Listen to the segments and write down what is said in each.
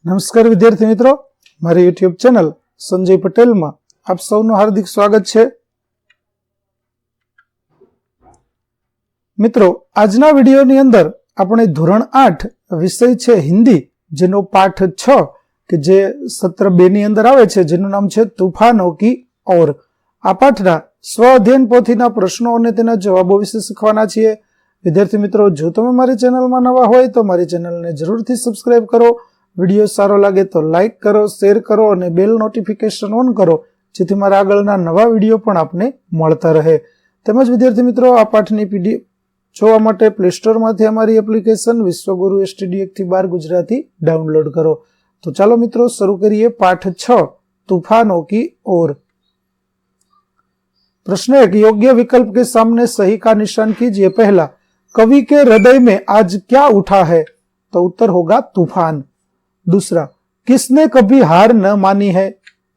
નમસ્કાર વિદ્યાર્થી મિત્રો, મારી યુટ્યુબ ચેનલ સંજય પટેલમાં આપ સૌનું હાર્દિક સ્વાગત છે। મિત્રો, આજના વિડીયોની અંદર આપણે ધોરણ 8 વિષય છે હિન્દી, જેનો પાઠ 6 કે જે સત્ર 2 ની અંદર આવે છે, જેનું નામ છે તૂફાનો કી ઓર। આ પાઠના સ્વ અધ્યયન પોથીના પ્રશ્નો અને તેના જવાબો વિશે શીખવાના છીએ। વિદ્યાર્થી મિત્રો, જો તમે મારી ચેનલમાં નવા હોય તો મારી ચેનલને જરૂરથી સબસ્ક્રાઇબ કરો। વિડીયો સારો લાગે તો લાઇક કરો, શેર કરો અને બેલ નોટિફિકેશન ઓન કરો, જેથી મારા આગળના નવા વિડીયો પણ આપને મળતા રહે। તેમજ વિદ્યાર્થી મિત્રો, આ પાઠની પીડીએફ જોવા માટે પ્લે સ્ટોરમાંથી અમારી એપ્લિકેશન વિશ્વગુરુ STD 1 થી 12 ગુજરાતી ડાઉનલોડ કરો। તો ચાલો મિત્રો શરૂ કરીએ પાઠ 6 तूफानों की ओर। प्रश्न 1, योग्य विकल्प के सामने सही का निशान कीजिए। पहला, कवि के हृदय में आज क्या उठा है? तो उत्तर होगा तूफान। दूसरा, किसने कभी हार न मानी है?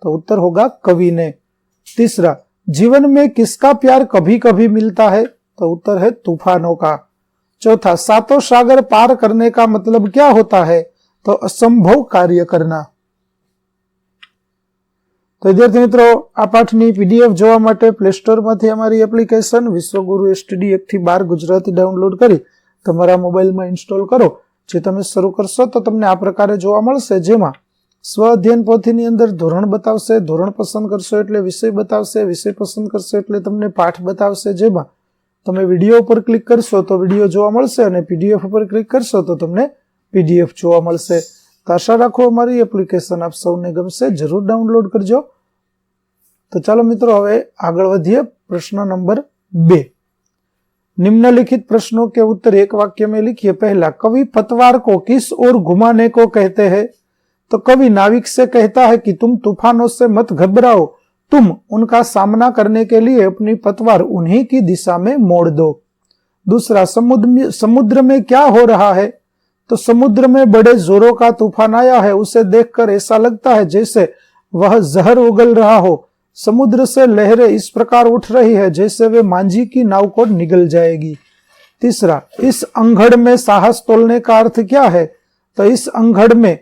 तो उत्तर होगा कवि ने। तीसरा, जीवन में किसका प्यार कभी कभी मिलता है? तो उत्तर है तूफानों का। चौथा, सातों सागर पार करने का मतलब क्या होता है? तो असंभव कार्य करना। तो विद्यार्थी मित्रों, आ पाठनी पीडीएफ जोवा माटे प्ले स्टोर मांथी अमारी एप्लिकेशन विश्वगुरु STD 1 થી 12 गुजराती डाउनलॉड करी तमारा मोबाइल में इंस्टॉल करो। जे तमे शरू करशो तो तमने आ प्रकारे जोवा मळशे, जेमां स्व अध्ययन पोथीनी अंदर धोरण बतावशे, धोरण पसंद करशो एटले विषय बतावशे, विषय पसंद करशो एटले तमने पाठ बतावशे। जेमां तमे विडियो पर क्लिक करशो तो विडियो जोवा मळशे अने पीडीएफ पर क्लिक करशो तो तमने पीडीएफ जोवा मळशे। तो आशा राखो अमारी एप्लिकेशन आप सौने गमशे, जरूर डाउनलॉड करजो। तो चलो मित्रों, हवे आगळ वधीए। प्रश्न नंबर 2, निम्नलिखित प्रश्नों के उत्तर एक वाक्य में लिखिए। पहला, कवि पतवार को किस ओर घुमाने को कहते हैं? तो कवि नाविक से कहता है कि तुम तूफानों से मत घबराओ, तुम उनका सामना करने के लिए अपनी पतवार उन्हीं की दिशा में मोड़ दो। दूसरा, समुद्र में क्या हो रहा है? तो समुद्र में बड़े जोरों का तूफान आया है, उसे देखकर ऐसा लगता है जैसे वह जहर उगल रहा हो। समुद्र से लहरें इस प्रकार उठ रही है जैसे वे मांझी की नाव को निगल जाएगी। तीसरा, इस अंगड़ में साहस तोलने का अर्थ क्या है? तो इस अंगड़ में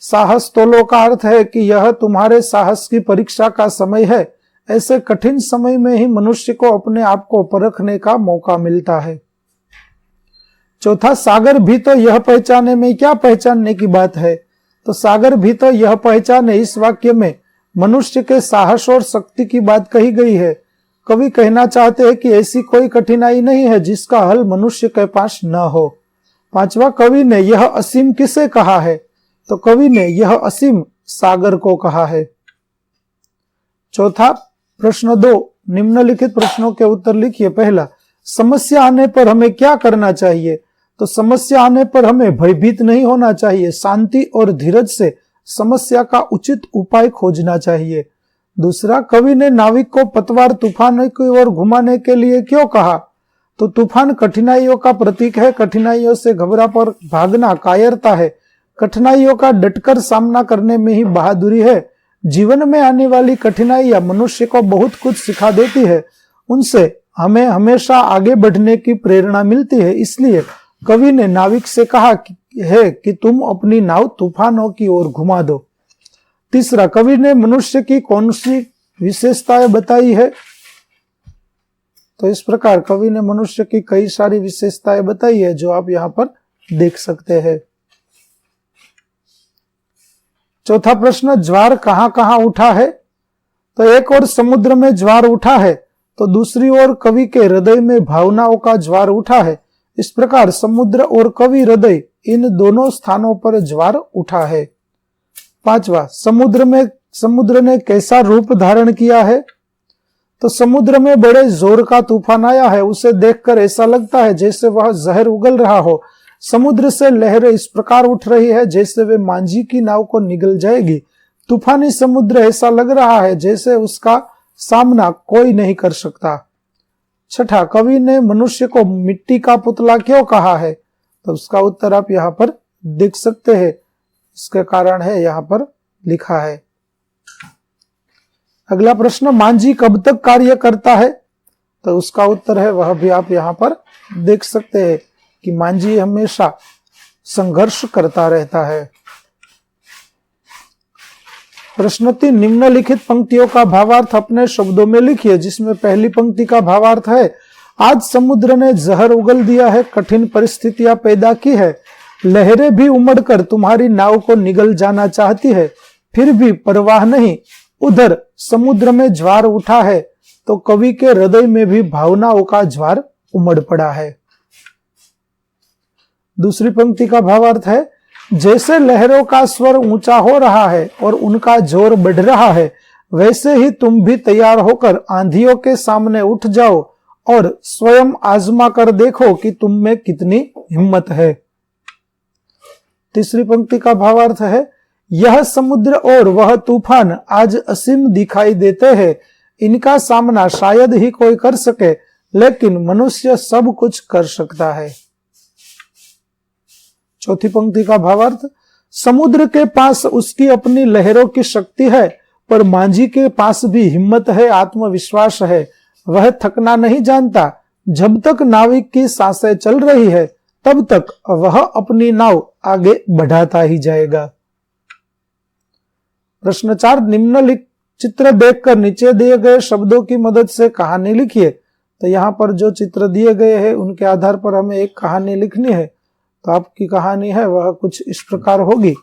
साहस तोलो का अर्थ है कि यह तुम्हारे साहस की परीक्षा का समय है। ऐसे कठिन समय में ही मनुष्य को अपने आप को परखने का मौका मिलता है। चौथा, सागर भी तो यह पहचाने में क्या पहचानने की बात है? तो सागर भी तो यह पहचाने, इस वाक्य में मनुष्य के साहस और शक्ति की बात कही गई है। कवि कहना चाहते हैं कि ऐसी कोई कठिनाई नहीं है जिसका हल मनुष्य के पास न हो। पांचवा, कवि ने यह असीम किसे कहा है? तो कवि ने यह असीम सागर को कहा है। चौथा, प्रश्न 2, निम्नलिखित प्रश्नों के उत्तर लिखिए। पहला, समस्या आने पर हमें क्या करना चाहिए? तो समस्या आने पर हमें भयभीत नहीं होना चाहिए, शांति और धीरज से समस्या का उचित उपाय खोजना चाहिए। दूसरा, कवि ने नाविक को पतवार तूफान की ओर घुमाने के लिए क्यों कहा? तो तूफान कठिनाइयों का प्रतीक है, कठिनाइयों से घबरा कर भागना कायरता है, कठिनाइयों का डटकर सामना करने में ही बहादुरी है। जीवन में आने वाली कठिनाइयां मनुष्य को बहुत कुछ सिखा देती है, उनसे हमें हमेशा आगे बढ़ने की प्रेरणा मिलती है। इसलिए कवि ने नाविक से कहा है कि तुम अपनी नाव तूफानों की ओर घुमा दो। तीसरा, कवि ने मनुष्य की कौन सी विशेषताएं बताई है? तो इस प्रकार कवि ने मनुष्य की कई सारी विशेषताएं बताई है, जो आप यहां पर देख सकते हैं। चौथा प्रश्न, ज्वार कहां कहां उठा है? तो एक ओर समुद्र में ज्वार उठा है, तो दूसरी ओर कवि के हृदय में भावनाओं का ज्वार उठा है। इस प्रकार समुद्र और कवि हृदय, इन दोनों स्थानों पर ज्वार उठा है। पांचवा, समुद्र ने कैसा रूप धारण किया है? तो समुद्र में बड़े जोर का तूफान आया है, उसे देखकर ऐसा लगता है जैसे वह जहर उगल रहा हो। समुद्र से लहरें इस प्रकार उठ रही है जैसे वे मांझी की नाव को निगल जाएगी। तूफानी समुद्र ऐसा लग रहा है जैसे उसका सामना कोई नहीं कर सकता। छठा, कवि ने मनुष्य को मिट्टी का पुतला क्यों कहा है? तो उसका उत्तर आप यहाँ पर देख सकते हैं, इसका कारण है यहाँ पर लिखा है। अगला प्रश्न, मांझी कब तक कार्य करता है? तो उसका उत्तर है, वह भी आप यहाँ पर देख सकते हैं कि मांझी हमेशा संघर्ष करता रहता है। प्रश्न 3, निम्नलिखित पंक्तियों का भावार्थ अपने शब्दों में लिखिए, जिसमें पहली पंक्ति का भावार्थ है, आज समुद्र ने जहर उगल दिया है, कठिन परिस्थितियां पैदा की है, लहरें भी उमड़कर तुम्हारी नाव को निगल जाना चाहती है, फिर भी परवाह नहीं, उधर समुद्र में ज्वार उठा है, तो कवि के हृदय में भी भावनाओं का ज्वार उमड़ पड़ा है। दूसरी पंक्ति का भावार्थ है, जैसे लहरों का स्वर ऊंचा हो रहा है और उनका जोर बढ़ रहा है, वैसे ही तुम भी तैयार होकर आंधियों के सामने उठ जाओ और स्वयं आजमा कर देखो कि तुम में कितनी हिम्मत है। तीसरी पंक्ति का भावार्थ है, यह समुद्र और वह तूफान आज असीम दिखाई देते हैं, इनका सामना शायद ही कोई कर सके, लेकिन मनुष्य सब कुछ कर सकता है। चौथी पंक्ति का भावार्थ, समुद्र के पास उसकी अपनी लहरों की शक्ति है, पर मांझी के पास भी हिम्मत है, आत्मविश्वास है, वह थकना नहीं जानता। जब तक नाविक की सांसें चल रही है, तब तक वह अपनी नाव आगे बढ़ाता ही जाएगा। प्रश्न 4, निम्नलिखित चित्र देखकर नीचे दिए गए शब्दों की मदद से कहानी लिखिए। तो यहाँ पर जो चित्र दिए गए हैं उनके आधार पर हमें एक कहानी लिखनी है। तो आपकी कहानी है वह कुछ इस प्रकार होगी,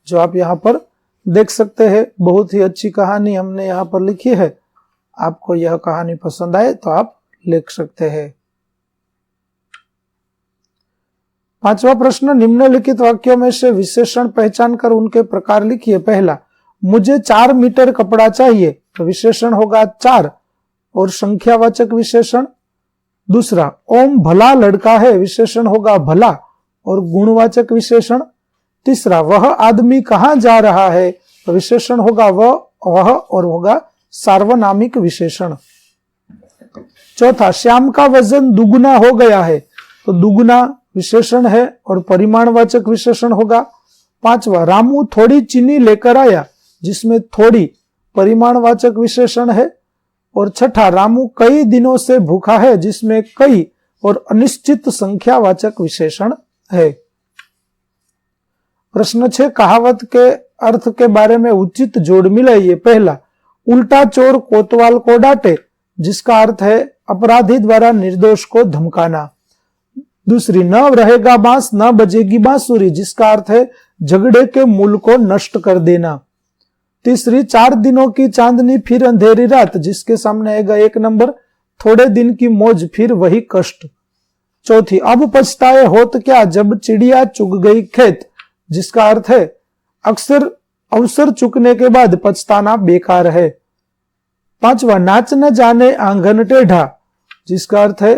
जो आप यहाँ पर देख सकते हैं। बहुत ही अच्छी कहानी हमने यहाँ पर लिखी है। आपको यह कहानी पसंद आए तो आप लिख सकते हैं। पांचवा प्रश्न, निम्नलिखित वाक्यों में से विशेषण पहचान कर उनके प्रकार लिखिए। पहला, मुझे 4 मीटर कपड़ा चाहिए, तो विशेषण होगा 4 और संख्यावाचक विशेषण। दूसरा, ओम भला लड़का है, विशेषण होगा भला और गुणवाचक विशेषण। तीसरा, वह आदमी कहाँ जा रहा है, तो विशेषण होगा वह और होगा सार्वनामिक विशेषण। चौथा, श्याम का वजन दुगुना हो गया है, तो दुगुना विशेषण है और परिमाणवाचक विशेषण होगा। पांचवा, रामू थोड़ी चीनी लेकर आया, जिसमें थोड़ी परिमाणवाचक विशेषण है। और छठा, रामू कई दिनों से भूखा है, जिसमें कई और अनिश्चित संख्यावाचक विशेषण है। प्रश्न 6, कहावत के अर्थ के बारे में उचित जोड़ मिलाइए। पहला, उल्टा चोर कोतवाल को डांटे, जिसका अर्थ है अपराधी द्वारा निर्दोष को धमकाना। दूसरी, न रहेगा बांस न बजेगी बांसुरी, जिसका अर्थ है झगड़े के मूल को नष्ट कर देना। तीसरी, 4 दिनों की चांदनी फिर अंधेरी रात, जिसके सामने आएगा 1 नंबर, थोड़े दिन की मौज फिर वही कष्ट। चौथी, अब पछताए होत क्या जब चिड़िया चुग गई खेत, जिसका अर्थ है अक्सर अवसर चुकने के बाद पछताना बेकार है। पांचवा, नाच न जाने आंगन टेढ़ा, जिसका अर्थ है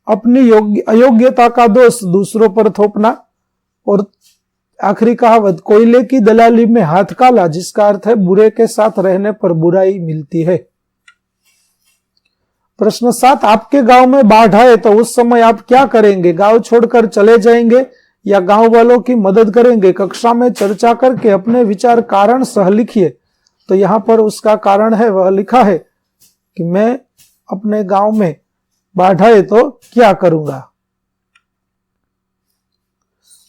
अपनी अयोग्यता का दोष दूसरों पर थोपना। और आखिरी कहावत, कोयले की दलाली में हाथ काला, जिसका अर्थ है बुरे के साथ रहने पर बुराई मिलती है। प्रश्न 7, आपके गांव में बाढ़ आए तो उस समय आप क्या करेंगे? गांव छोड़कर चले जाएंगे या गांव वालों की मदद करेंगे? कक्षा में चर्चा करके अपने विचार कारण सह लिखिए। तो यहाँ पर उसका कारण है वह लिखा है कि मैं अपने गांव में बाढ़ आए तो क्या करूंगा।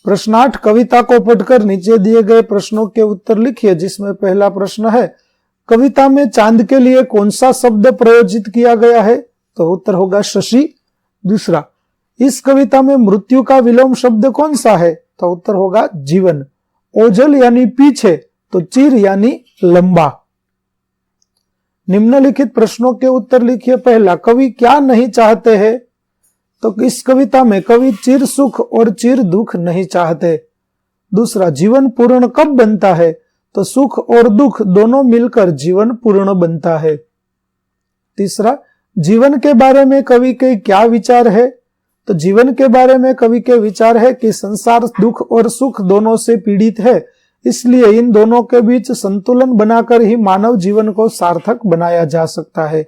प्रश्न 8, कविता को पढ़कर नीचे दिए गए प्रश्नों के उत्तर लिखिए, जिसमें पहला प्रश्न है, कविता में चांद के लिए कौन सा शब्द प्रयोजित किया गया है? तो उत्तर होगा शशि। दूसरा, इस कविता में मृत्यु का विलोम शब्द कौन सा है? तो उत्तर होगा जीवन। ओझल यानी पीछे, तो चिर यानी लंबा। निम्नलिखित प्रश्नों के उत्तर लिखिए। पहला, कवि क्या नहीं चाहते हैं? तो इस कविता में कवि चिर सुख और चिर दुख नहीं चाहते। दूसरा, जीवन पूर्ण कब बनता है? तो सुख और दुख दोनों मिलकर जीवन पूर्ण बनता है। तीसरा, जीवन के बारे में कवि के क्या विचार है? तो जीवन के बारे में कवि के विचार है कि संसार दुख और सुख दोनों से पीड़ित है, इसलिए इन दोनों के बीच संतुलन बनाकर ही मानव जीवन को सार्थक बनाया जा सकता है।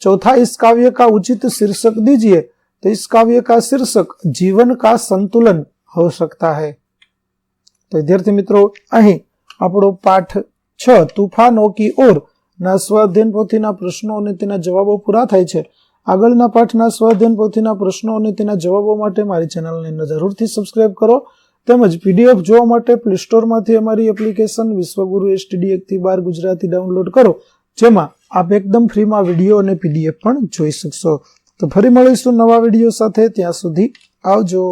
चौथा, इस काव्य का उचित शीर्षक दीजिए। तो इस काव्य का शीर्षक जीवन का संतुलन हो सकता है। तो विद्यार्थी मित्रों, અહીં આપણો પાઠ 6 તૂફાનો કી ઓર ના સ્વાધ્યાયન પોથીના પ્રશ્નો અને તેના જવાબો પૂરા થાય છે। આગળના પાઠના સ્વાધ્યાયન પોથીના પ્રશ્નો અને તેના જવાબો માટે મારી ચેનલને જરૂરથી સબસ્ક્રાઇબ કરો। તેમજ પીડીએફ જોવા માટે પ્લે સ્ટોરમાંથી અમારી એપ્લિકેશન વિશ્વગુરુ એસટીડી 1 થી 12 ગુજરાતી ડાઉનલોડ કરો, જેમાં આપ એકદમ ફ્રીમાં વિડીયો અને પીડીએફ પણ જોઈ શકશો. તો ફરી મળીશું નવા વિડીયો સાથે. ત્યાં સુધી આવજો.